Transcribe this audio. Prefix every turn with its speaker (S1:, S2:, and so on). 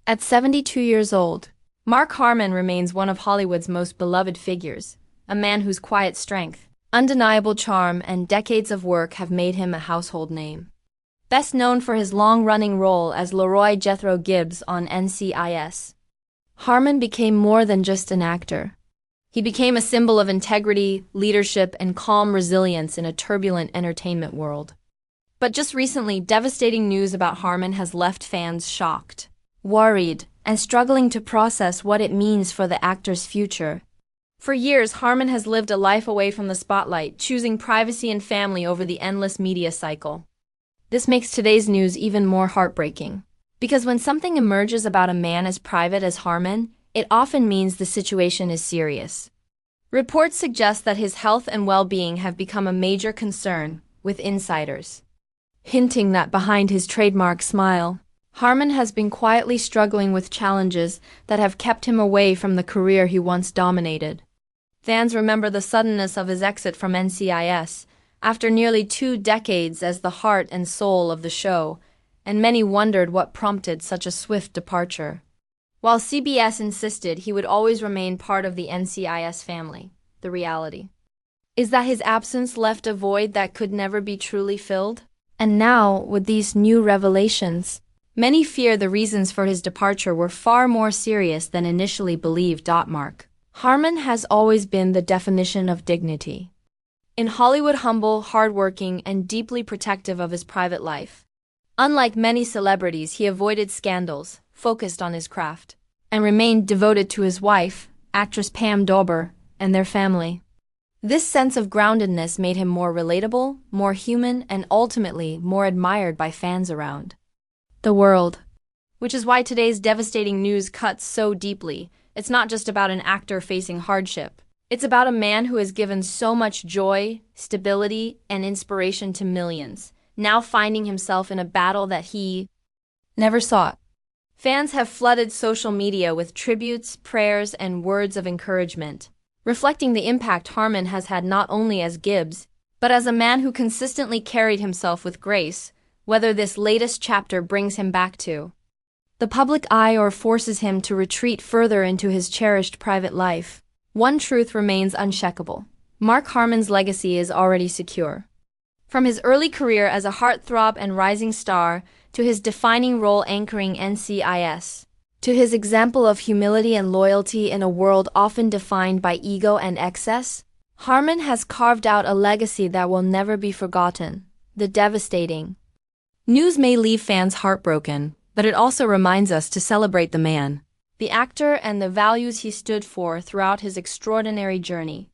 S1: At 72 years old, Mark Harmon remains one of Hollywood's most beloved figures, a man whose quiet strength, undeniable charm, and decades of work have made him a household name. Best known for his long-running role as Leroy Jethro Gibbs on NCIS, Harmon became more than just an actor. He became a symbol of integrity, leadership, and calm resilience in a turbulent entertainment world. But just recently, devastating news about Harmon has left fans shocked, worried, and struggling to process what it means for the actor's future. For years, Harmon has lived a life away from the spotlight, choosing privacy and family over the endless media cycle. This makes today's news even more heartbreaking, because when something emerges about a man as private as Harmon, it often means the situation is serious. Reports suggest that his health and well-being have become a major concern, with insiders hinting that behind his trademark smile, Harmon has been quietly struggling with challenges that have kept him away from the career he once dominated. Fans remember the suddenness of his exit from NCIS, after nearly 2 decades as the heart and soul of the show, and many wondered what prompted such a swift departure. While CBS insisted he would always remain part of the NCIS family, the reality is that his absence left a void that could never be truly filled. And now, with these new revelations, many fear the reasons for his departure were far more serious than initially believed. Mark Harmon has always been the definition of dignity. In Hollywood, humble, hardworking, and deeply protective of his private life. Unlike many celebrities, he avoided scandals, focused on his craft, and remained devoted to his wife, actress Pam Dawber, and their family. This sense of groundedness made him more relatable, more human, and ultimately more admired by fans around the world. Which is why today's devastating news cuts so deeply. It's not just about an actor facing hardship. It's about a man who has given so much joy, stability, and inspiration to millions, now finding himself in a battle that he never sought. Fans have flooded social media with tributes, prayers, and words of encouragement, reflecting the impact Harmon has had not only as Gibbs, but as a man who consistently carried himself with grace, whether this latest chapter brings him back to the public eye or forces him to retreat further into his cherished private life. One truth remains unshakable. Mark Harmon's legacy is already secure. From his early career as a heartthrob and rising star, to his defining role anchoring NCIS, to his example of humility and loyalty in a world often defined by ego and excess, Harmon has carved out a legacy that will never be forgotten. The devastating news may leave fans heartbroken, but it also reminds us to celebrate the man, the actor, and the values he stood for throughout his extraordinary journey.